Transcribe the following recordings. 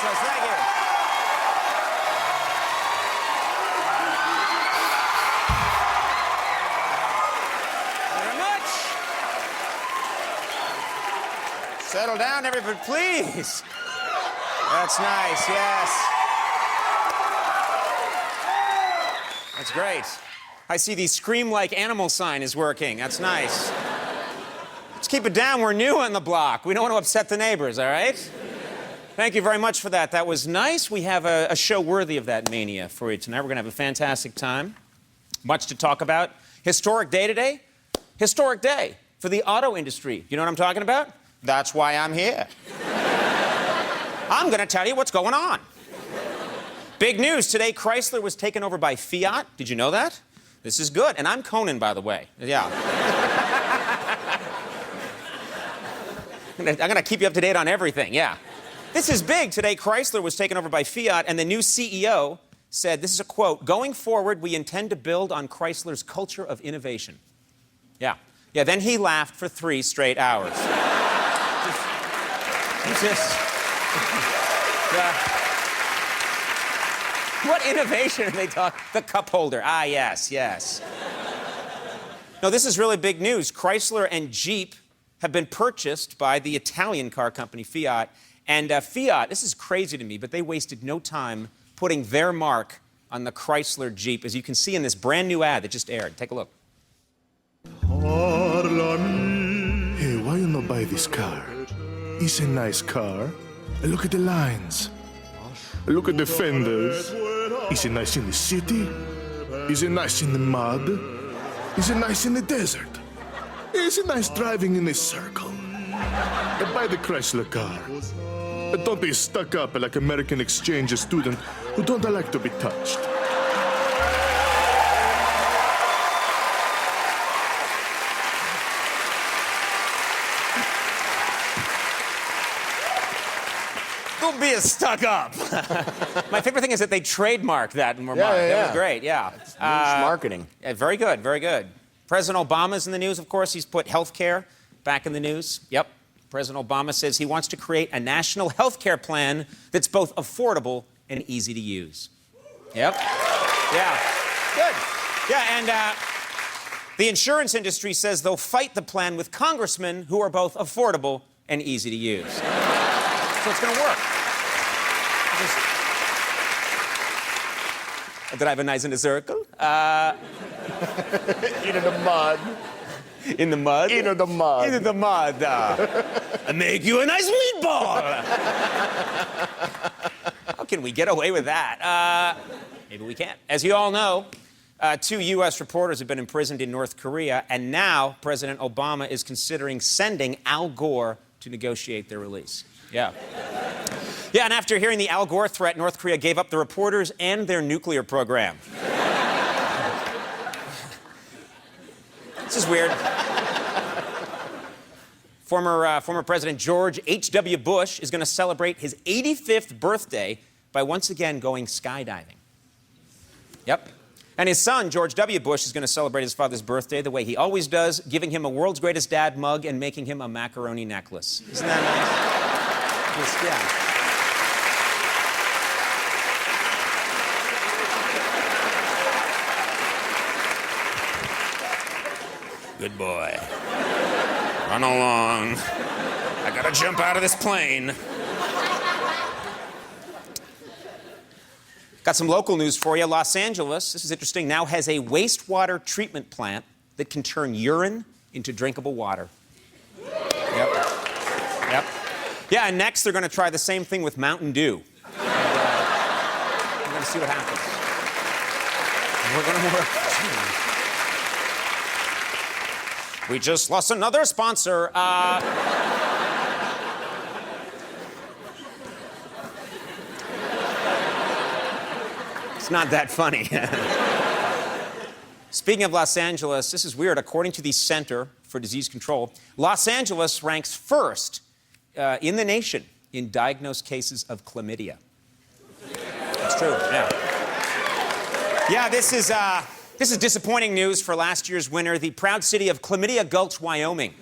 us. Thank you. Thank you very much. Settle down, everybody, please. That's nice, yes. That's great. I see the scream like animal sign is working. That's nice. Let's keep it down. We're new on the block. We don't want to upset the neighbors, all right? Thank you very much for that. That was nice. We have a show worthy of that mania for you tonight. We're going to have a fantastic time. Much to talk about. Historic day today. Historic day for the auto industry. You know what I'm talking about? That's why I'm here. I'm going to tell you what's going on. Big news today, Chrysler was taken over by Fiat. Did you know that? This is good. And I'm Conan, by the way. Yeah. I'm going to keep you up to date on everything, yeah. This is big. Today, Chrysler was taken over by Fiat, and the new CEO said, this is a quote, "Going forward, we intend to build on Chrysler's culture of innovation." Yeah. Yeah, then he laughed for 3 straight hours. What innovation are they talking? The cup holder. Ah, yes, yes. No, this is really big news. Chrysler and Jeep have been purchased by the Italian car company Fiat. And Fiat, this is crazy to me, but they wasted no time putting their mark on the Chrysler Jeep, as you can see in this brand new ad that just aired. Take a look. Hey, why you not buy this car? It's a nice car. Look at the lines. Look at the fenders. Is it nice in the city? Is it nice in the mud? Is it nice in the desert? Is it nice driving in a circle? Buy the Chrysler car. Don't be stuck up like American exchange student who don't like to be touched. Don't be as stuck up. My favorite thing is that they trademarked that in Vermont. That was great, yeah. It's marketing. Yeah, very good, very good. President Obama's in the news, of course. He's put health care back in the news. Yep. President Obama says he wants to create a national health care plan that's both affordable and easy to use. Yep. Yeah. Good. Yeah, and the insurance industry says they'll fight the plan with congressmen who are both affordable and easy to use. So it's going to work. Did I have a nice in a circle? Into the mud. In the mud? Into the mud. Into the mud. I make you a nice meatball. How can we get away with that? Maybe we can't. As you all know, 2 U.S. reporters have been imprisoned in North Korea, and now President Obama is considering sending Al Gore to negotiate their release. Yeah. Yeah, and after hearing the Al Gore threat, North Korea gave up the reporters and their nuclear program. This is weird. Former President George H.W. Bush is going to celebrate his 85th birthday by once again going skydiving. Yep. And his son, George W. Bush, is going to celebrate his father's birthday the way he always does, giving him a World's Greatest Dad mug and making him a macaroni necklace. Isn't that nice? Yeah. Good boy. Run along. I gotta jump out of this plane. Got some local news for you. Los Angeles, this is interesting, now has a wastewater treatment plant that can turn urine into drinkable water. Yep. Yep. Yeah, and next they're gonna try the same thing with Mountain Dew. We're gonna see what happens. We're gonna work. We just lost another sponsor. It's not that funny. Speaking of Los Angeles, this is weird. According to the Center for Disease Control, Los Angeles ranks first in the nation in diagnosed cases of chlamydia. That's true, yeah. Yeah, this is disappointing news for last year's winner, the proud city of Chlamydia Gulch, Wyoming.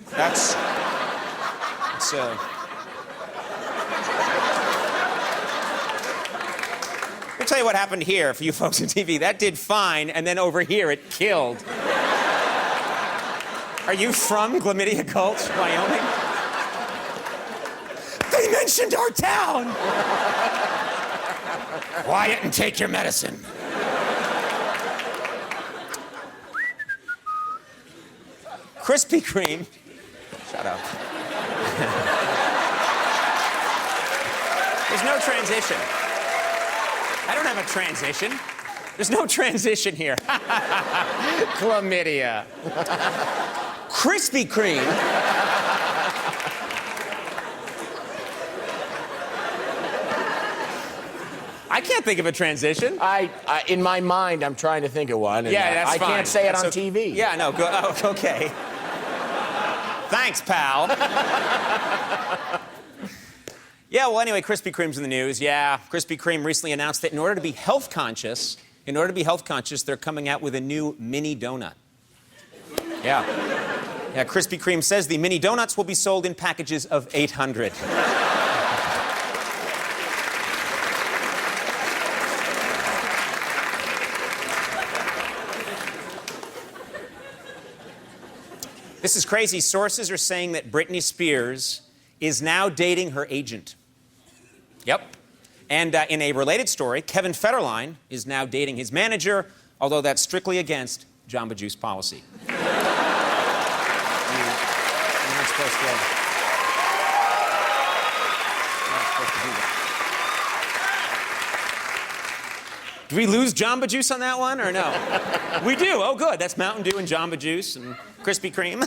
tell you what happened here for you folks on TV. That did fine, and then over here it killed. Are you from Glamidia Gulch, Wyoming? They mentioned our town! Quiet and take your medicine. Krispy Kreme. Shut up. There's no transition. I don't have a transition. There's no transition here. Chlamydia. Krispy Kreme. I can't think of a transition. In my mind, I'm trying to think of one. And Yeah, that's I fine. can't say it That's on TV. Yeah, no, go, oh, okay. Thanks, pal. Yeah, well, anyway, Krispy Kreme's in the news. Yeah, Krispy Kreme recently announced that in order to be health conscious, they're coming out with a new mini donut. Yeah. Yeah, Krispy Kreme says the mini donuts will be sold in packages of 800. This is crazy. Sources are saying that Britney Spears is now dating her agent. Yep. And in a related story, Kevin Federline is now dating his manager, although that's strictly against Jamba Juice policy. You're not supposed to do that. Do we lose Jamba Juice on that one, or no? We do. Oh, good. That's Mountain Dew and Jamba Juice and Krispy Kreme.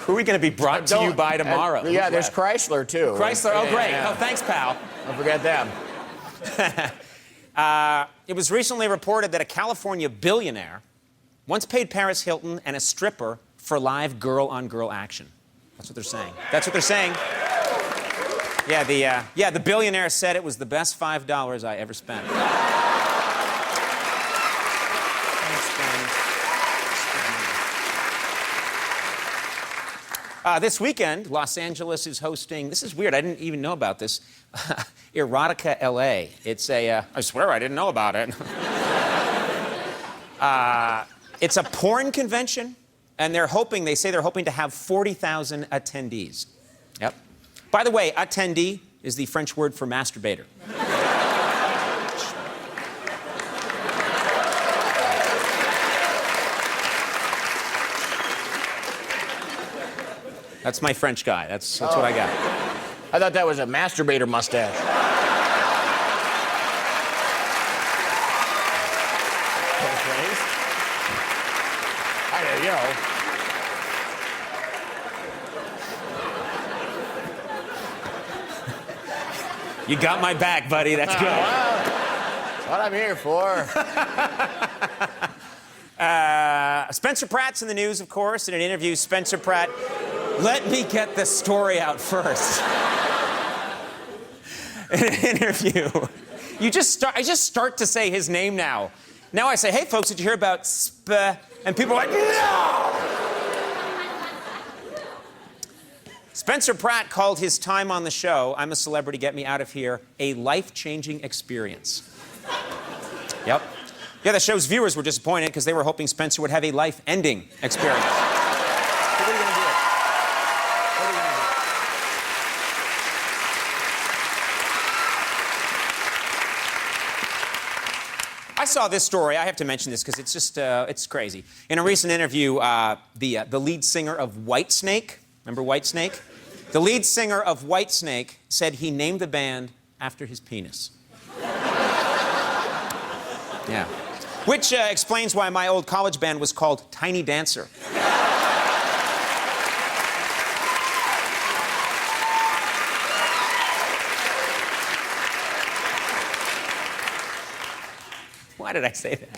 Who are we going to be brought to you by tomorrow? Yeah, there's Chrysler, too. Chrysler. Oh, great. Yeah. Oh, thanks, pal. Don't forget them. It was recently reported that a California billionaire once paid Paris Hilton and a stripper for live girl-on-girl action. That's what they're saying. That's what they're saying. Yeah, the billionaire said it was the best $5 I ever spent. This weekend, Los Angeles is hosting, this is weird, I didn't even know about this, Erotica LA. It's a, I swear I didn't know about it. It's a porn convention, and they say they're hoping to have 40,000 attendees. Yep. By the way, attendee is the French word for masturbator. That's my French guy. That's what I got. I thought that was a masturbator mustache. You know. You got my back, buddy. That's good. Well, that's what I'm here for. Spencer Pratt's in the news, of course. In an interview, Spencer Pratt, let me get the story out first. In an interview, I just start to say his name now. Now I say, hey, folks, did you hear about And people are like, no! Spencer Pratt called his time on the show, I'm a Celebrity, Get Me Out of Here, a life-changing experience. Yep. Yeah, the show's viewers were disappointed because they were hoping Spencer would have a life-ending experience. So what are you going to do? What are you going to do? I saw this story. I have to mention this because it's just, it's crazy. In a recent interview, the lead singer of Whitesnake, remember Whitesnake? The lead singer of Whitesnake said he named the band after his penis. Yeah. Which explains why my old college band was called Tiny Dancer. Why did I say that?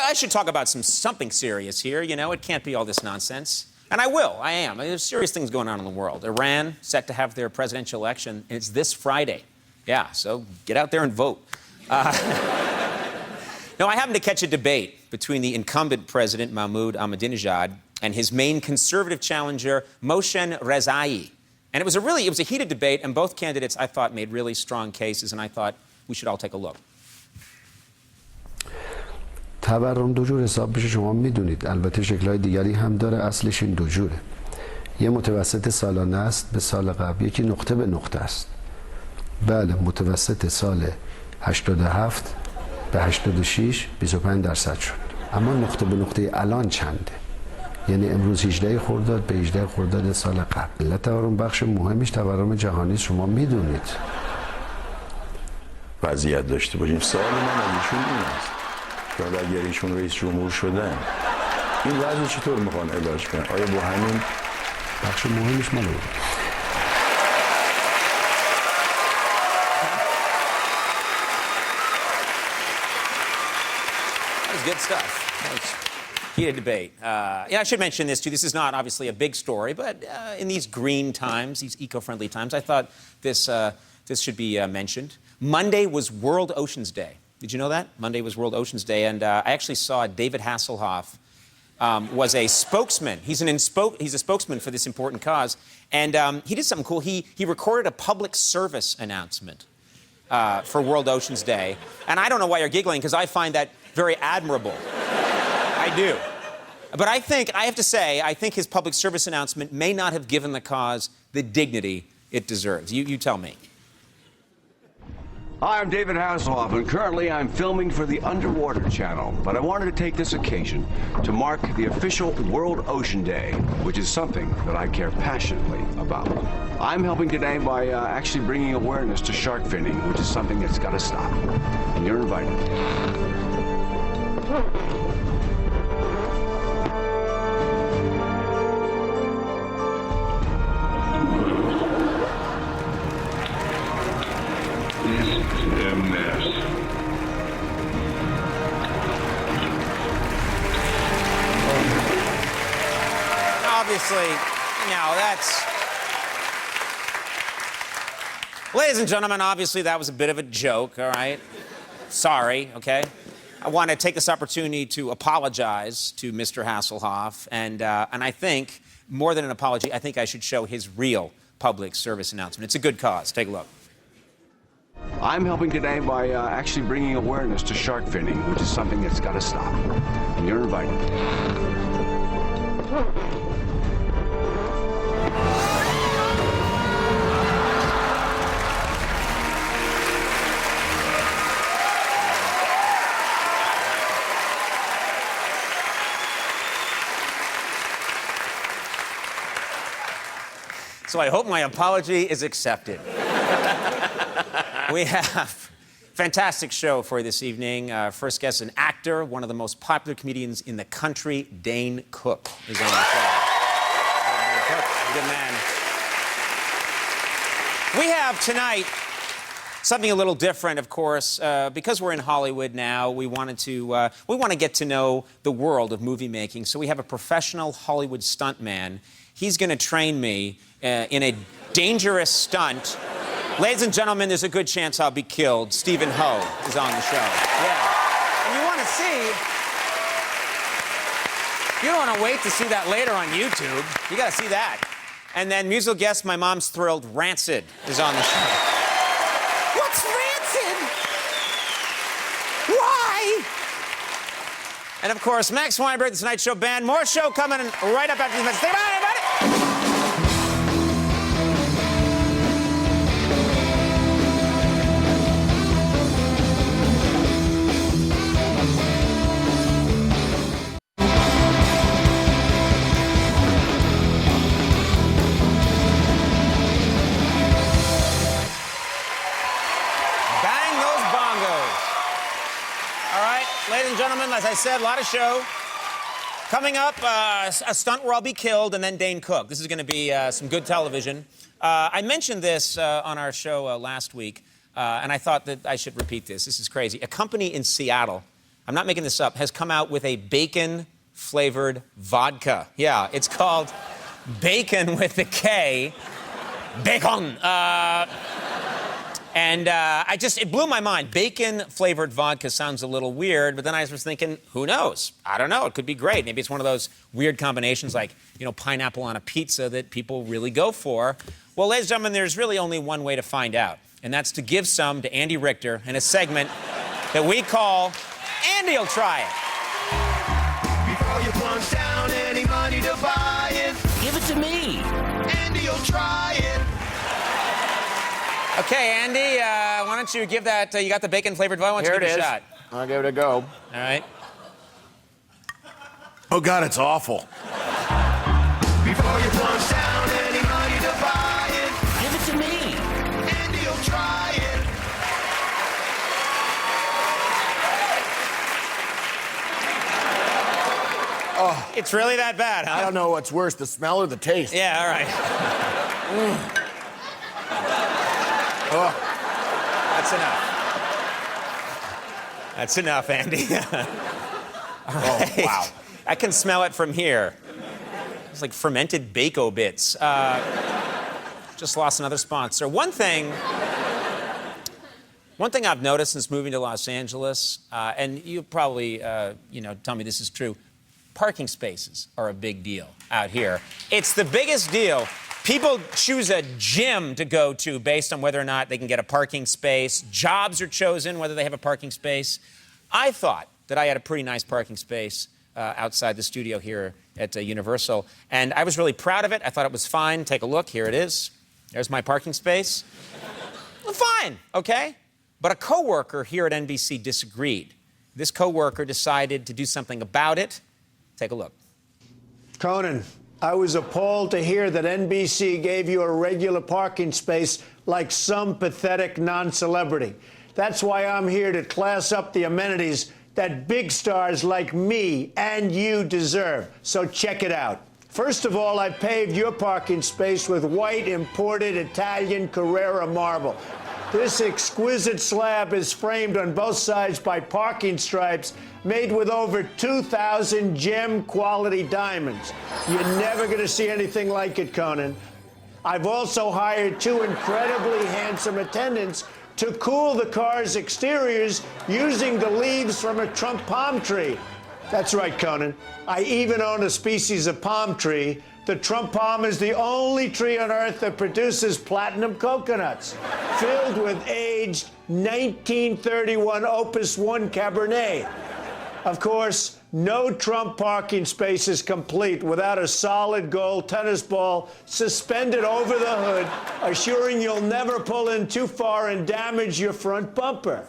I should talk about something serious here. You know, it can't be all this nonsense. And I will. I am. There's serious things going on in the world. Iran set to have their presidential election, and it's this Friday. Yeah, so get out there and vote. No, I happened to catch a debate between the incumbent president, Mahmoud Ahmadinejad, and his main conservative challenger, Moshe Rezai. And it was a heated debate, and both candidates, I thought, made really strong cases, and I thought we should all take a look. تورم دو جور حساب میشه، شما میدونید. البته شکل‌های دیگری هم داره، اصلش این دو جوره. یه متوسط سالانه است به سال قبل، یکی نقطه به نقطه است. بله، متوسط سال 87 به 86 25% شد. اما نقطه به نقطه الان چنده؟ یعنی امروز 18 خرداد به 18 خرداد سال قبل. تورم بخش مهمیش تورم جهانی، شما میدونید. وضعیت داشته باشیم. سوال من از ایشون این است که اگر ایشون رئیس جمهور شدن این وضع چطور میخوان علاج کنن؟ آیا با همین بخش مهمش مال بود؟ Good stuff. Thanks. Heated debate. I should mention this too. This is not obviously a big story, but in these green times, these eco-friendly times, I thought this should be mentioned. Monday was World Oceans Day. Did you know that? Monday was World Oceans Day, and I actually saw David Hasselhoff was a spokesman. He's a spokesman for this important cause, and he did something cool. He recorded a public service announcement for World Oceans Day, and I don't know why you're giggling, because I find that very admirable. I do. But I have to say, I think his public service announcement may not have given the cause the dignity it deserves. You tell me. Hi, I'm David Hasselhoff, and currently I'm filming for the Underwater Channel. But I wanted to take this occasion to mark the official World Ocean Day, which is something that I care passionately about. I'm helping today by actually bringing awareness to shark finning, which is something that's got to stop. And you're invited. Obviously, that's... Ladies and gentlemen, obviously that was a bit of a joke, all right? Sorry, okay? I want to take this opportunity to apologize to Mr. Hasselhoff, and I think, more than an apology, I think I should show his real public service announcement. It's a good cause. Take a look. I'm helping today by actually bringing awareness to shark finning, which is something that's got to stop. And you're invited. So I hope my apology is accepted. We have a fantastic show for this evening. First guest, an actor, one of the most popular comedians in the country, Dane Cook, is on the show. Good man. We have tonight something a little different, of course, because we're in Hollywood now. We want to get to know the world of movie making. So we have a professional Hollywood stuntman. He's going to train me in a dangerous stunt. Ladies and gentlemen, there's a good chance I'll be killed. Stephen Ho is on the show. Yeah. And you want to see... You don't want to wait to see that later on YouTube. You got to see that. And then musical guest, my mom's thrilled, Rancid is on the show. What's Rancid? Why? And of course, Max Weinberg, The Tonight Show Band. More show coming right up after this message. Say bye, everybody! Ladies and gentlemen, as I said, a lot of show. Coming up, a stunt where I'll be killed, and then Dane Cook. This is going to be some good television. I mentioned this on our show last week, and I thought that I should repeat this. This is crazy. A company in Seattle, I'm not making this up, has come out with a bacon-flavored vodka. Yeah, it's called Bacon with a K. Bacon. And it blew my mind. Bacon-flavored vodka sounds a little weird, but then I was thinking, who knows? I don't know. It could be great. Maybe it's one of those weird combinations like, pineapple on a pizza that people really go for. Well, ladies and gentlemen, there's really only one way to find out, and that's to give some to Andy Richter in a segment that we call Andy'll Try It. Before you plunge down any money to buy it, Give it to me. Andy'll try it. Okay, Andy, why don't you give that, you got the bacon-flavored vodka, why don't you Here give it it a is. shot? I'll give it a go. All right. Oh, God, it's awful. Before you plunge down any money to buy it, Give it to me. Andy'll try it. It's really that bad, I huh? don't know what's worse, the smell or the taste. Yeah, all right. That's enough. That's enough, Andy. Oh, wow. I can smell it from here. It's like fermented Bako bits. Just lost another sponsor. One thing I've noticed since moving to Los Angeles, and you probably, tell me this is true, parking spaces are a big deal out here. It's the biggest deal. People choose a gym to go to based on whether or not they can get a parking space. Jobs are chosen whether they have a parking space. I thought that I had a pretty nice parking space outside the studio here at Universal, and I was really proud of it. I thought it was fine. Take a look. Here it is. There's my parking space. Fine, okay? But a coworker here at NBC disagreed. This coworker decided to do something about it. Take a look. Conan, I was appalled to hear that NBC gave you a regular parking space like some pathetic non-celebrity. That's why I'm here to class up the amenities that big stars like me and you deserve. So check it out. First of all, I paved your parking space with white imported Italian Carrara marble. This exquisite slab is framed on both sides by parking stripes made with over 2,000 gem-quality diamonds. You're never going to see anything like it, Conan. I've also hired 2 incredibly handsome attendants to cool the car's exteriors using the leaves from a Trump palm tree. That's right, Conan. I even own a species of palm tree. The Trump palm is the only tree on Earth that produces platinum coconuts, filled with aged 1931 Opus 1 Cabernet. Of course, no Trump parking space is complete without a solid gold tennis ball suspended over the hood, assuring you'll never pull in too far and damage your front bumper.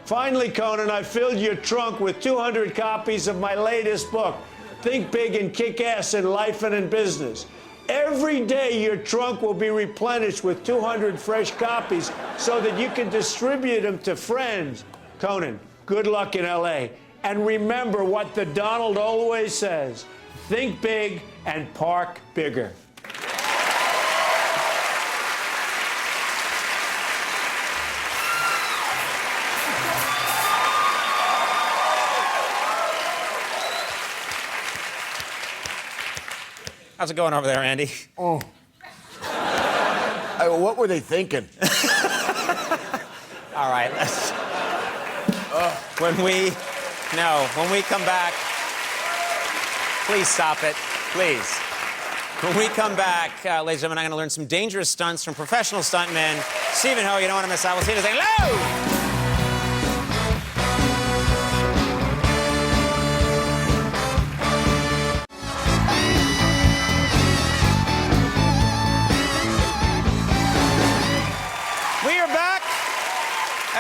Finally, Conan, I filled your trunk with 200 copies of my latest book, Think Big and Kick Ass in Life and in Business. Every day, your trunk will be replenished with 200 fresh copies so that you can distribute them to friends. Conan, good luck in L.A. And remember what the Donald always says, think big and park bigger. How's it going over there, Andy? Oh. What were they thinking? All right, let's... When we come back, please stop it, please. When we come back, ladies and gentlemen, I'm going to learn some dangerous stunts from professional stuntmen. Stephen Ho, you don't want to miss out. We'll see you saying hello!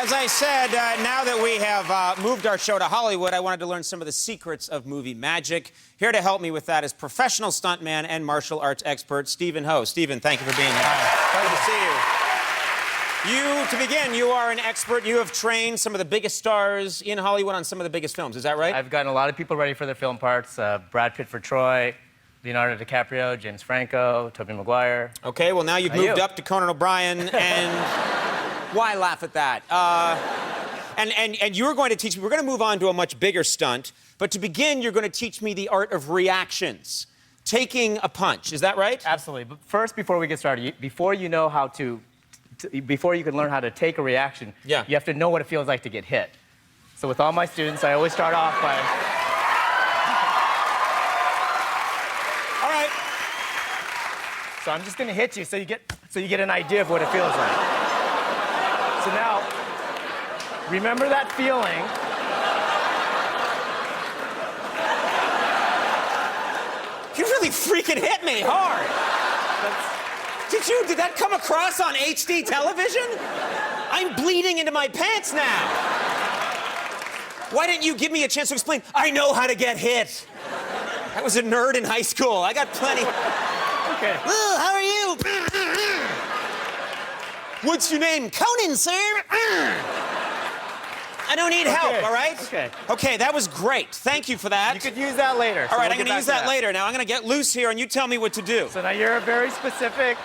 As I said, now that we have moved our show to Hollywood, I wanted to learn some of the secrets of movie magic. Here to help me with that is professional stuntman and martial arts expert Stephen Ho. Stephen, thank you for being here. Pleasure to see you. To begin, you are an expert. You have trained some of the biggest stars in Hollywood on some of the biggest films. Is that right? I've gotten a lot of people ready for their film parts. Brad Pitt for Troy, Leonardo DiCaprio, James Franco, Tobey Maguire. Okay, well, now you've moved up to Conan O'Brien, and... Why laugh at that? And you're going to teach me, we're going to move on to a much bigger stunt, but to begin, you're going to teach me the art of reactions, taking a punch. Is that right? Absolutely. But first, before we get started, before you know how to before you can learn how to take a reaction, Yeah. you have to know what it feels like to get hit. So with all my students, I always start off by... All right. So I'm just gonna hit you so you get an idea of what it feels like. So now, remember that feeling. You really freaking hit me hard. Did that come across on HD television? I'm bleeding into my pants now. Why didn't you give me a chance to explain? I know how to get hit. I was a nerd in high school. I got plenty. Okay. Oh, how are you? What's your name? Conan, sir. I don't need help, all right? Okay. Okay, that was great. Thank you for that. You could use that later. All right, I'm going to use that later. Now I'm going to get loose here, and you tell me what to do. So now you're a very specific...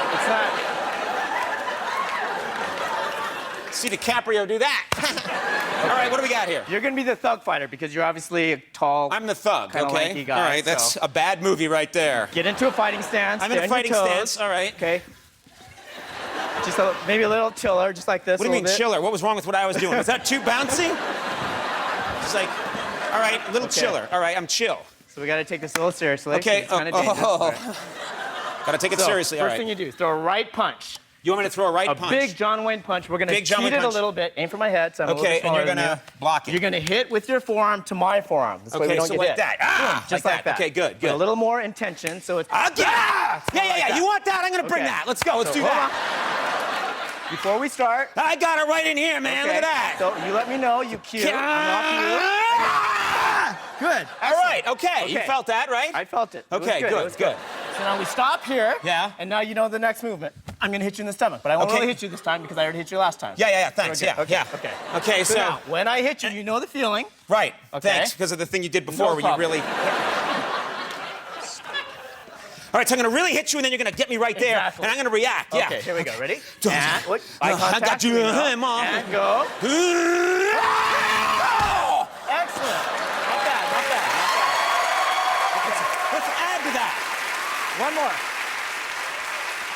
It's not... See DiCaprio do that. All right, what do we got here? You're going to be the thug fighter because you're obviously a tall... I'm the thug, kinda okay? lanky guy, All right, that's so- a bad movie right there. Get into a fighting stance. I'm in a stay on fighting your toes. stance, all right. Okay. Just maybe a little chiller, just like this. What do you mean bit. chiller? What was wrong with what I was doing? Was that too bouncy? Just like, all right, a little chiller. All right, I'm chill. So we got to take this a little seriously. Okay. It's kind of dangerous. Got to take it So, seriously. All first right. thing you do is throw a right punch. You want me to throw a right A punch? big John Wayne punch. We're going to Big John cheat Wayne it a punch. little bit. Aim for my head, so I'm a little Okay, bit and you're smaller than gonna you. block it. You're going to hit with your forearm to my forearm. This way we Okay, don't so get like hit. that. Ah, Just like that. Okay, good, A good. little more intention, so it's... Yeah. that. You want that? I'm gonna bring Okay. that. Let's go. Let's So do hold that. on. Before we start... I got it right in here, man. Okay, Look at that. So you let me know. You cue. I'm off you. Good. All right. Okay. You felt that, right? I felt it. It was Okay, good. good, It was good. So now we stop here. Yeah. And now you know the next movement. I'm going to hit you in the stomach, but I won't Okay. really hit you this time because I already hit you last time. Yeah. Thanks. So we're good. Yeah. Okay. Okay. So now, when I hit you, you know the feeling. Right. Okay. Thanks, because of the thing you did before where you problem. really. All right, so I'm gonna really hit you, and then you're gonna get me right there, Exactly. and I'm gonna react. Yeah. Okay, here we go. Ready? Don't- And what? I Eye got you. here we go. Mom. And go. Excellent. Not bad. Let's add to that. One more.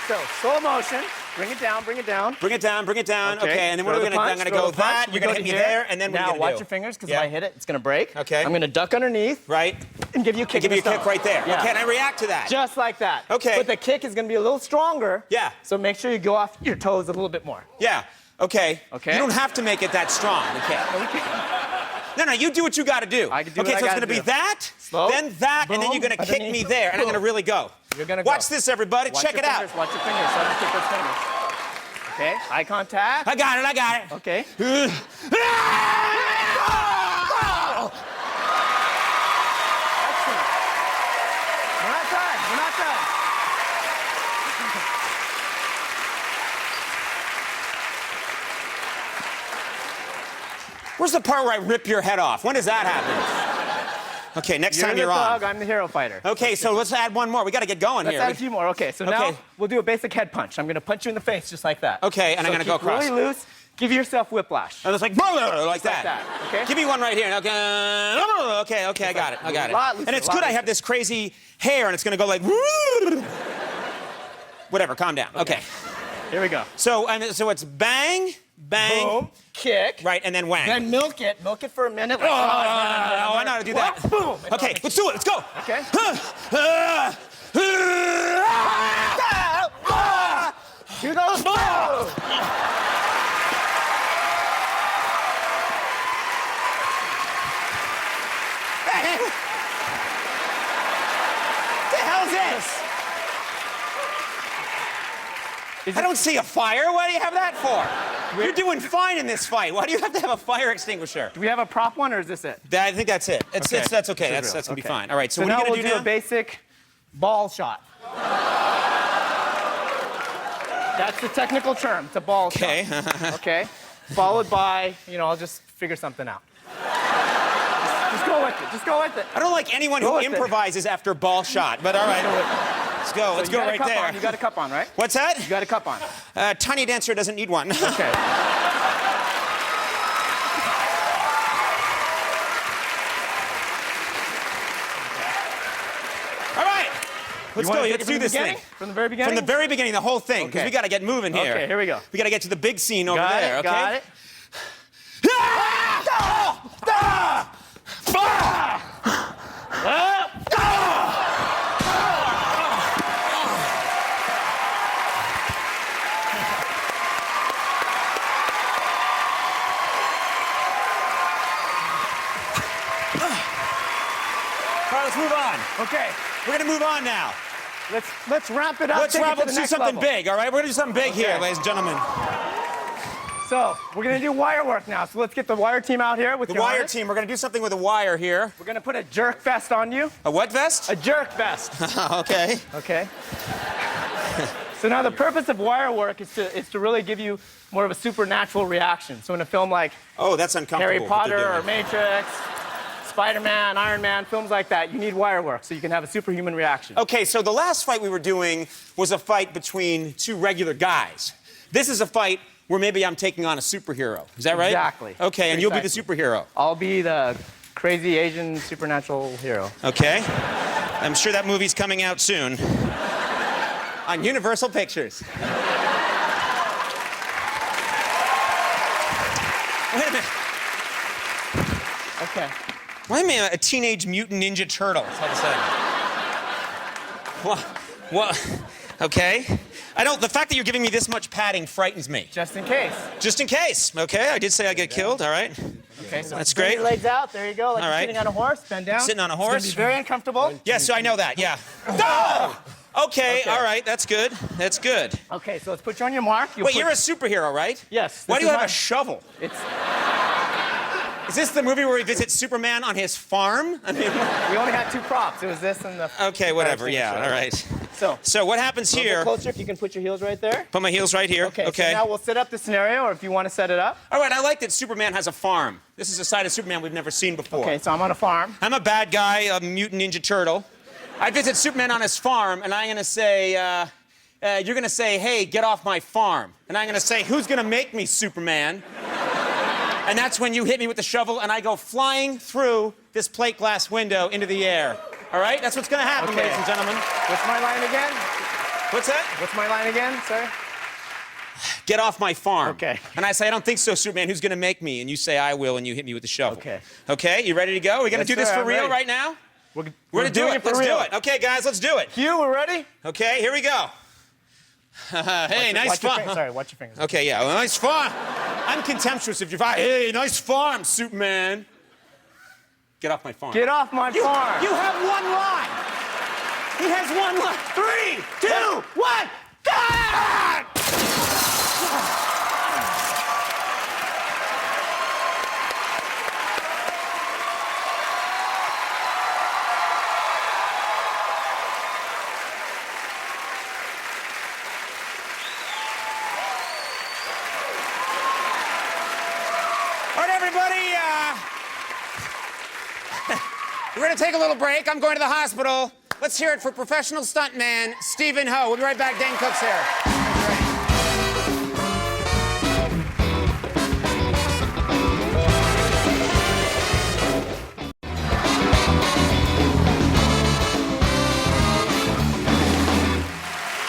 So slow motion. Bring it down. Bring it down. Bring it down. Okay, and then what Throw are we the gonna do? I'm punch, gonna throw go the punch. that. We You're gonna go hit me here. there, and then what are now you gonna watch do? your fingers, because Yeah. if I hit it, it's gonna break. Okay. I'm gonna duck underneath Right. and give you a kick. Give in you the a kick stomach. right there. Yeah. Okay, and I react to that. Just like that. Okay. But the kick is gonna be a little stronger. Yeah. So make sure you go off your toes a little bit more. Yeah. Okay. Okay. You don't have to make it that strong. Okay. No, you do what you gotta do. I can do okay, what I so it's gotta gonna be do. that, Slow. then that, and then Boom. you're gonna kick Underneath. me there, and I'm gonna Boom. really go. You're gonna go. Watch this, everybody. Watch Check your it out. fingers, Watch your fingers. So I'm gonna kick those fingers. Okay. Eye contact. I got it. Okay. Oh! Excellent. We're not done. Where's the part where I rip your head off? When does that happen? Okay, next time You're you're the on. thug, I'm the hero fighter. Okay, so let's add one more. We gotta get going Let's here. add a few more. Okay, so now Okay. we'll do a basic head punch. I'm gonna punch you in the face just like that. Okay, and I'm So gonna go keep across. really loose. Give yourself whiplash. And it's like, like that. that, okay? Give me one right here. Okay, I got it. Lot looser, And it's lot good I looser. have this crazy hair, and it's gonna go like, whatever, calm down. Okay. Here we go. So it's bang, bang, Boom. Kick. right, and then whang. Then milk it. Milk it for a minute. Oh, I know how to do that. Boom. Okay, let's do it. Let's go. Okay. Here goes. Boom. What the hell's this? I don't see a fire. What do you have that for? You're doing fine in this fight. Why do you have to have a fire extinguisher? Do we have a prop one or is this it? I think that's it. That's okay. That's okay. This is That's real. gonna be Okay. fine. All right. So, So what are now you gonna we'll do a now? basic ball shot. That's the technical term. It's a ball Okay. shot. Okay. Followed by, I'll just figure something out. Just go with it. Just go with it. I don't like anyone Go who with it. improvises after ball shot, but all right. Let's go. Let's So go you got a right cup there. on. You got a cup on, right? What's that? You got a cup on. Tiny dancer doesn't need one. Okay. All right. Let's go. Let's do this thing. From the very beginning? From the very beginning, the whole thing, because Okay. we got to get moving here. Okay, here we go. We got to get to the big scene over Got there, it, okay? got it. All right, let's move on. Okay, We're going to move on now. let's ramp it up. Let's take it to the do next something level. big, all right? We're going to do something big here, Okay. ladies and gentlemen. So, we're gonna do wire work now. So let's get the wire team out here with The your wire harness. team, we're going to do something with a wire here. We're gonna put a jerk vest on you. A what vest? A jerk vest. Okay. Okay. So now the purpose of wire work is to really give you more of a supernatural reaction. So in a film like Oh, that's uncomfortable. Harry what Potter they're or doing. Matrix, Spider-Man, Iron Man, films like that, you need wire work so you can have a superhuman reaction. Okay, so the last fight we were doing was a fight between two regular guys. This is a fight where maybe I'm taking on a superhero. Is that right? Exactly. Okay, and you'll be the Precisely. superhero. I'll be the crazy Asian supernatural hero. Okay. I'm sure that movie's coming out soon. On Universal Pictures. Wait a minute. Okay. Why am I a teenage mutant ninja turtle? All of a sudden. What? Okay. The fact that you're giving me this much padding frightens me. Just in case. Just in case. Okay, I did say I'd get killed, all right? Okay, so That's bring great. your legs out. There you go. Like All you're right. sitting on a horse. Bend down. Sitting on a It's gonna horse. be very uncomfortable. Yes, I know that, yeah. Oh! Okay, all right, that's good. That's good. Okay, so let's put you on your mark. Wait, you're a superhero, right? Yes. Why this do you is have my- a shovel? It's. Is this the movie where he visits Superman on his farm? I mean, We only had two props. It was this and the. okay, whatever, yeah, all right. So what happens A little bit here? closer, if you can put your heels right there. Put my heels right here. Okay. So now we'll set up the scenario, or if you want to set it up. All right, I like that Superman has a farm. This is a side of Superman we've never seen before. Okay. So I'm on a farm. I'm a bad guy, a mutant ninja turtle. I visit Superman on his farm, and I'm gonna say, you're gonna say, hey, get off my farm. And I'm gonna say, who's gonna make me Superman? And that's when you hit me with the shovel, and I go flying through this plate glass window into the air. All right? That's what's gonna happen, Okay. ladies and gentlemen. What's my line again? What's that? What's my line again, sir? Get off my farm. Okay. And I say, I don't think so, Superman. Who's gonna make me? And you say, I will, and you hit me with the shovel. Okay. Okay, you ready to go? We're gonna Yes, do this sir, for I'm real ready. right now? We're We're gonna do doing it. for Let's real. do it. Okay, guys, let's do it. Hugh, we're ready. Okay, here we go. Hey, nice Watch your farm. fingers. Sorry, watch your fingers. Okay, yeah, well, nice farm. I'm contemptuous of your farm. Hey, nice farm, Superman. Get off my farm. Get off my farm. You have one line. He has one line. 3, 2, 1. God! All right, everybody, we're going to take a little break. I'm going to the hospital. Let's hear it for professional stuntman Stephen Ho. We'll be right back. Dane Cook's here.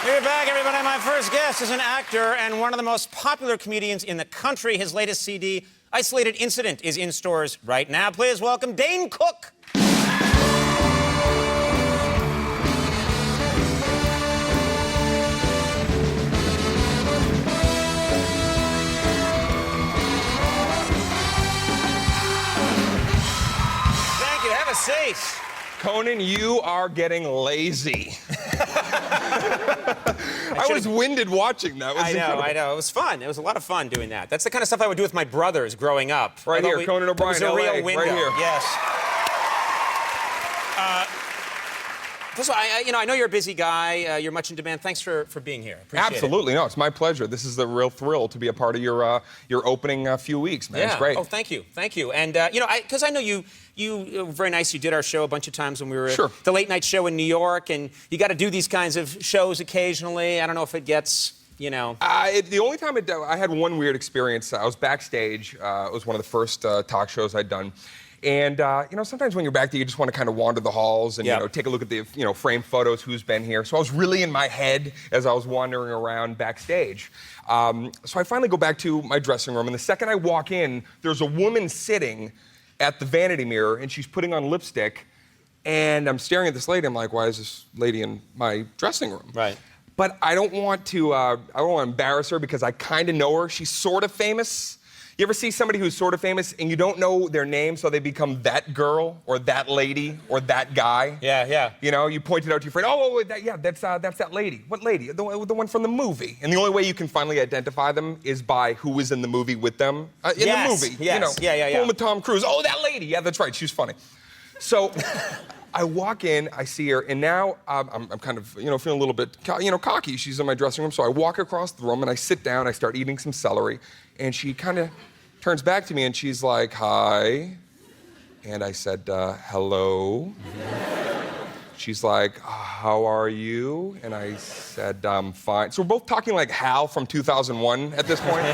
We're back, everybody. My first guest is an actor and one of the most popular comedians in the country. His latest CD, Isolated Incident, is in stores right now. Please welcome Dane Cook. Thank you. Have a seat. Conan, you are getting lazy. I was winded watching that. It was incredible. I know. It was fun. It was a lot of fun doing that. That's the kind of stuff I would do with my brothers growing up. Right I here, thought Conan O'Brien, It was a LA, real right window. here. Yes. First of all, I know you're a busy guy. You're much in demand. Thanks for being here. Appreciate Absolutely. No, it's my pleasure. This is a real thrill to be a part of your opening few weeks, man. Yeah. It's great. Oh, thank you. Thank you. And, because I know you were very nice. You did our show a bunch of times when we were Sure. at the late night show in New York, and you got to do these kinds of shows occasionally. I don't know if it gets, The only time I had one weird experience, I was backstage. It was one of the first talk shows I'd done. And, sometimes when you're back there, you just want to kind of wander the halls and, take a look at the, framed photos, who's been here. So I was really in my head as I was wandering around backstage. So I finally go back to my dressing room, and the second I walk in, there's a woman sitting at the vanity mirror, and she's putting on lipstick, and I'm staring at this lady. I'm like, why is this lady in my dressing room? Right. But I don't want to embarrass her because I kind of know her. She's sort of famous. You ever see somebody who's sort of famous and you don't know their name, so they become that girl or that lady or that guy? Yeah. You point it out to your friend. That's that lady. What lady? The one from the movie. And the only way you can finally identify them is by who was in the movie with them. In the movie. Yes. Yeah. Film with Tom Cruise. Oh, that lady. Yeah, that's right. She's funny. So I walk in, I see her, and now I'm kind of, feeling a little bit, cocky. She's in my dressing room, so I walk across the room and I sit down. I start eating some celery. And she kind of turns back to me and she's like, hi. And I said, hello. She's like, how are you? And I said, I'm fine. So we're both talking like Hal from 2001 at this point.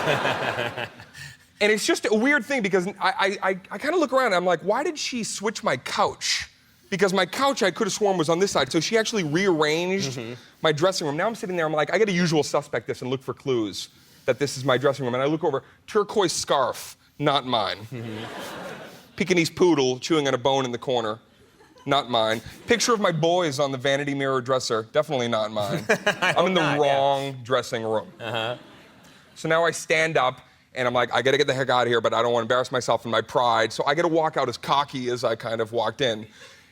And it's just a weird thing because I kind of look around and I'm like, why did she switch my couch? Because my couch, I could have sworn, was on this side. So she actually rearranged my dressing room. Now I'm sitting there, I'm like, I got to usual suspect this and look for clues that this is my dressing room. And I look over, turquoise scarf, not mine. Pekingese poodle chewing on a bone in the corner, not mine. Picture of my boys on the vanity mirror dresser, definitely not mine. I'm in the wrong dressing room. So now I stand up and I'm like, I got to get the heck out of here, but I don't want to embarrass myself in my pride. So I got to walk out as cocky as I kind of walked in.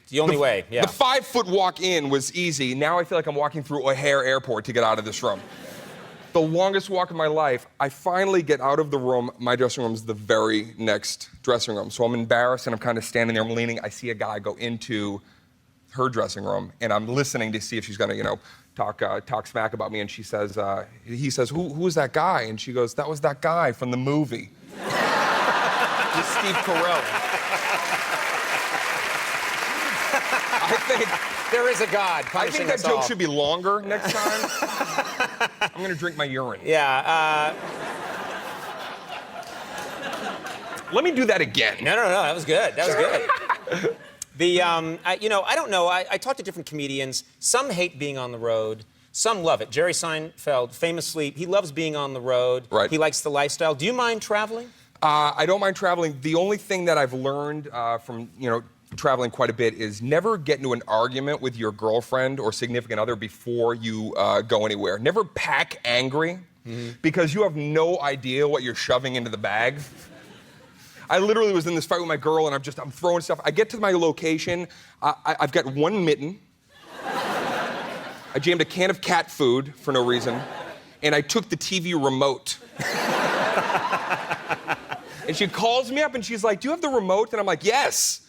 The only way, yeah. The 5-foot walk in was easy. Now I feel like I'm walking through O'Hare Airport to get out of this room. The longest walk of my life, I finally get out of the room. My dressing room is the very next dressing room. So I'm embarrassed and I'm kind of standing there, I'm leaning. I see a guy go into her dressing room and I'm listening to see if she's gonna, talk smack about me. And he says, who is that guy? And she goes, that was that guy from the movie. It's Steve Carell. I think there is a God. I think that joke should be longer next time. I'm going to drink my urine. Yeah. Let me do that again. No. That was good. I don't know. I talk to different comedians. Some hate being on the road. Some love it. Jerry Seinfeld, famously, he loves being on the road. Right. He likes the lifestyle. Do you mind traveling? I don't mind traveling. The only thing that I've learned from, traveling quite a bit is never get into an argument with your girlfriend or significant other before you go anywhere. Never pack angry because you have no idea what you're shoving into the bag. I literally was in this fight with my girl and I'm throwing stuff. I get to my location, I've got one mitten. I jammed a can of cat food for no reason, and I took the TV remote. And she calls me up and she's like, do you have the remote? And I'm like, yes.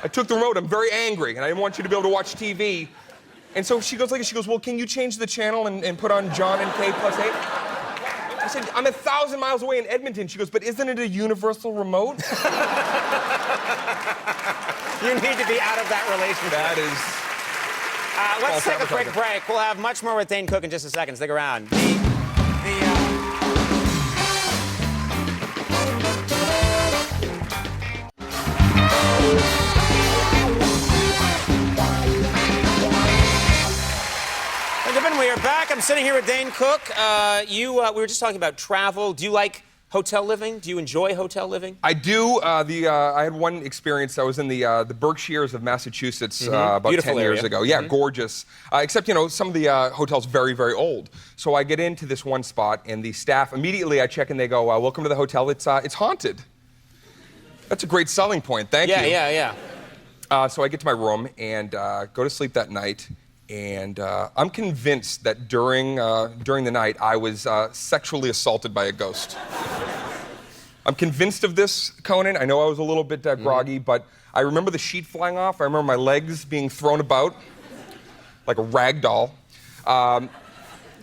I took the remote, I'm very angry, and I didn't want you to be able to watch TV. And so she goes, well, can you change the channel and put on John and Kate +8? I said, I'm 1,000 miles away in Edmonton. She goes, but isn't it a universal remote? You need to be out of that relationship. That is... Let's take a quick break. We'll have much more with Dane Cook in just a second. Stick around. We are back. I'm sitting here with Dane Cook. We were just talking about travel. Do you like hotel living? Do you enjoy hotel living? I do. I had one experience. I was in the Berkshires of Massachusetts about Beautiful 10 years area. ago. Yeah, gorgeous. Except, some of the hotels very, very old. So I get into this one spot, and the staff, immediately I check in, they go, welcome to the hotel. It's haunted. That's a great selling point. Thank you. Yeah. So I get to my room and go to sleep that night. And I'm convinced that during the night, I was sexually assaulted by a ghost. I'm convinced of this, Conan. I know I was a little bit groggy, but I remember the sheet flying off. I remember my legs being thrown about like a rag doll. And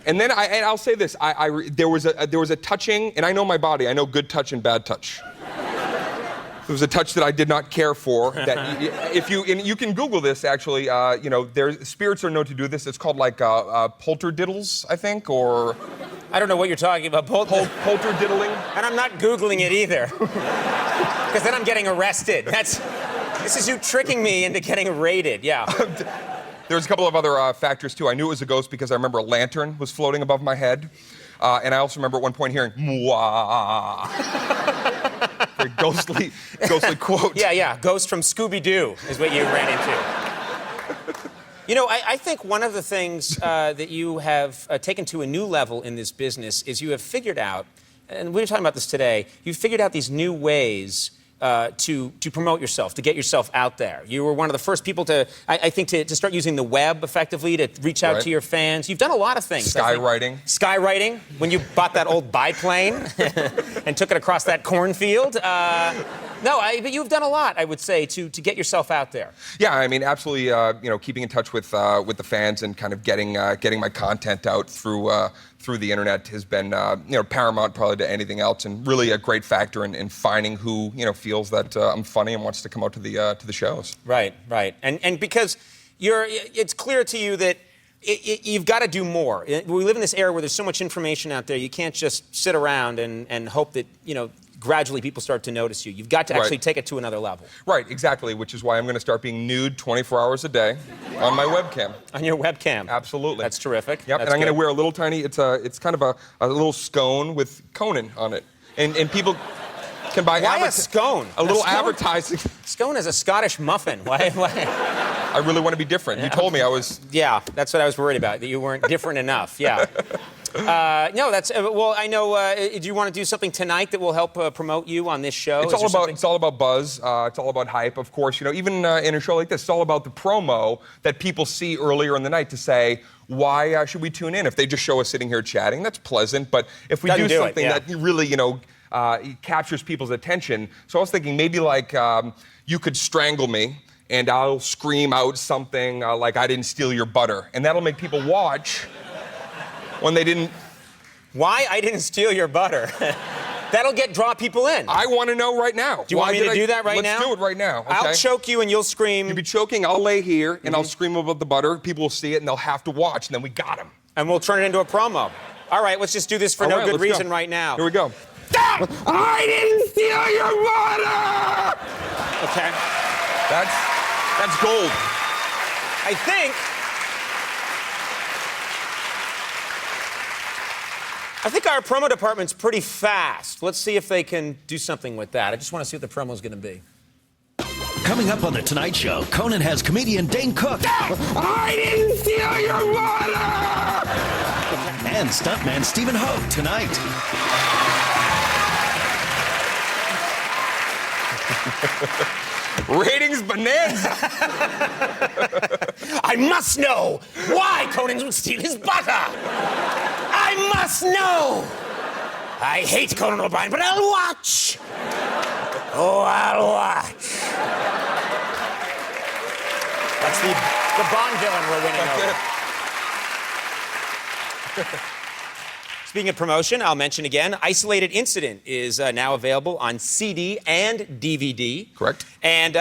then I'll say this: there was a touching, and I know my body. I know good touch and bad touch. It was a touch that I did not care for. That you can Google this actually. Spirits are known to do this. It's called like polterdiddles, I think, or I don't know what you're talking about. Polterdiddling. And I'm not Googling it either. Because then I'm getting arrested. This is you tricking me into getting raided, yeah. There's a couple of other factors, too. I knew it was a ghost because I remember a lantern was floating above my head. And I also remember at one point hearing, "Mwah." Very ghostly quote. Yeah. Ghost from Scooby-Doo is what you ran into. You know, I think one of the things that you have taken to a new level in this business is you have figured out, and we were talking about this today, you've figured out these new ways to promote yourself, to get yourself out there. You were one of the first people to, I think, to start using the web effectively to reach out to your fans. You've done a lot of things. Skywriting. Skywriting, when you bought that old biplane and took it across that cornfield. But you've done a lot, I would say, to get yourself out there. Yeah, I mean, absolutely. Keeping in touch with the fans and kind of getting my content out through the internet has been paramount probably to anything else, and really a great factor in finding who feels that I'm funny and wants to come out to the shows. Right, and because it's clear to you that you've got to do more. We live in this era where there's so much information out there. You can't just sit around and hope that gradually people start to notice you. You've got to actually take it to another level. Right, exactly, which is why I'm going to start being nude 24 hours a day on my webcam. On your webcam? Absolutely. That's terrific. Yep, and I'm going to wear a little tiny, it's kind of a little scone with Conan on it. And people can buy... Why a scone? A little advertising. Scone is a Scottish muffin. Why? I really want to be different. You told me I was... Yeah, that's what I was worried about, that you weren't different enough. Yeah. No, that's well. I know. Do you want to do something tonight that will help promote you on this show? It's all about buzz. It's all about hype, of course. Even in a show like this, it's all about the promo that people see earlier in the night to say, why should we tune in? If they just show us sitting here chatting, that's pleasant. But if we do something that really, captures people's attention, so I was thinking maybe like you could strangle me, and I'll scream out something like I didn't steal your butter, and that'll make people watch. When they didn't... Why I didn't steal your butter? That'll draw people in. I want to know right now. Do you want me to do that right now? Let's do it right now. Okay? I'll choke you and you'll scream. You'll be choking, I'll lay here, and I'll scream about the butter. People will see it, and they'll have to watch, and then we got them. And we'll turn it into a promo. All right, let's just do this for no good reason right now. Here we go. Stop! I didn't steal your butter! Okay. That's gold. I think our promo department's pretty fast. Let's see if they can do something with that. I just want to see what the promo's going to be. Coming up on The Tonight Show, Conan has comedian Dane Cook. I didn't steal your water! And stuntman Stephen Hogue tonight. Ratings bonanza. I must know why Conan would steal his butter. I must know. I hate Conan O'Brien, but I'll watch. Oh, I'll watch. That's the Bond villain we're winning over. Speaking of promotion, I'll mention again, Isolated Incident is now available on CD and DVD. Correct. And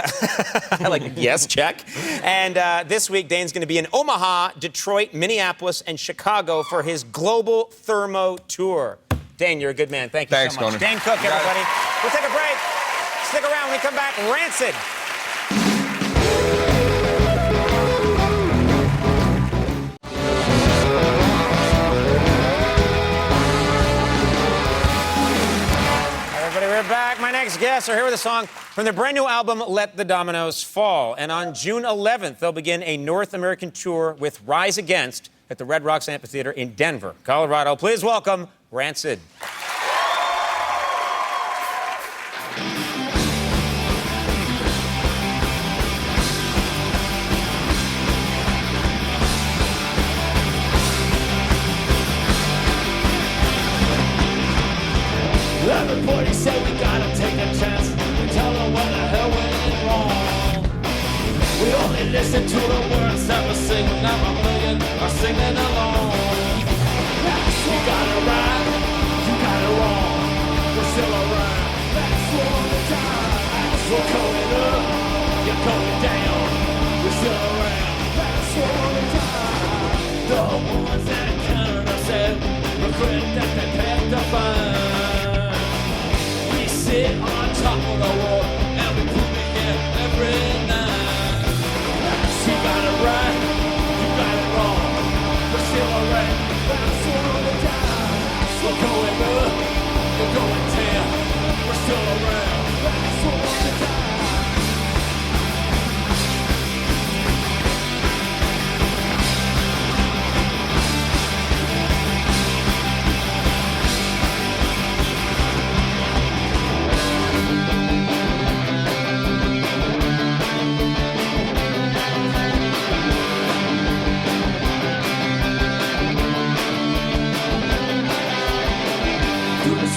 yes, check. And this week, Dane's going to be in Omaha, Detroit, Minneapolis, and Chicago for his global Thermo tour. Dane, you're a good man. Thank you so much. Conan. Dane Cook, everybody. We'll take a break. Stick around when we come back. Rancid. We're back. My next guests are here with a song from their brand new album, Let the Dominoes Fall. And on June 11th, they'll begin a North American tour with Rise Against at the Red Rocks Amphitheater in Denver, Colorado. Please welcome Rancid. Everybody say we gotta take a chance. We tell them what the hell went wrong. We only listen to the words that we're singing. Now a million are singing along. You got it right, you got it wrong. We're still around. That's all the time. We're going up, you're going down. We're still around. That's all the time. The ones that counted us out regret that they paid the fine. Sit on top top of the world, and we prove it here every night. You got it right, you got it wrong, but still alright. That's all the time. We're going up, we're going down, we're still around. That's all the time.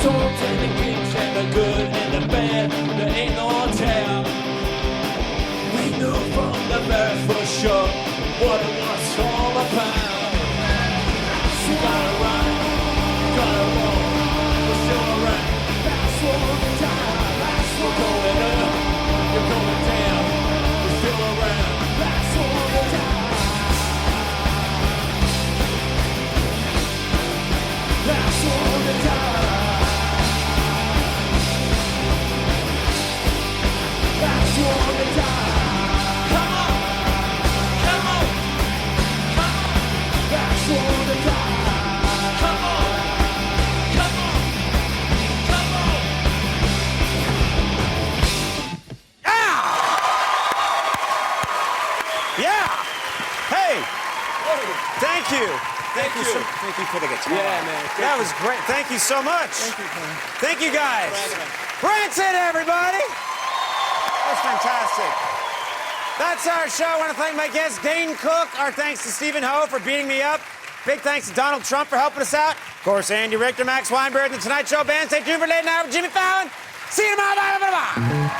Storms and the kings and the good and the bad, there ain't no tell. We knew from the very first show what it was all about. You got it right, you got it wrong, we're still around. That's all the time. We're going up, you're going down, we're still around. That's all the time. That's all the time. That's all the time. Come on, come on, come on. That's all the time. Come on, come on, come on. Yeah! Hey! Thank you. Thank you for the guitar. Yeah, man. That was great. Thank you so much. Thank you, man. Thank you, guys. Branson, everybody! That's fantastic. That's our show. I want to thank my guest, Dane Cook. Our thanks to Stephen Ho for beating me up. Big thanks to Donald Trump for helping us out. Of course, Andy Richter, Max Weinberg, and the Tonight Show band. Stay tuned for Late Night with Jimmy Fallon. See you tomorrow. Bye, bye, bye, bye.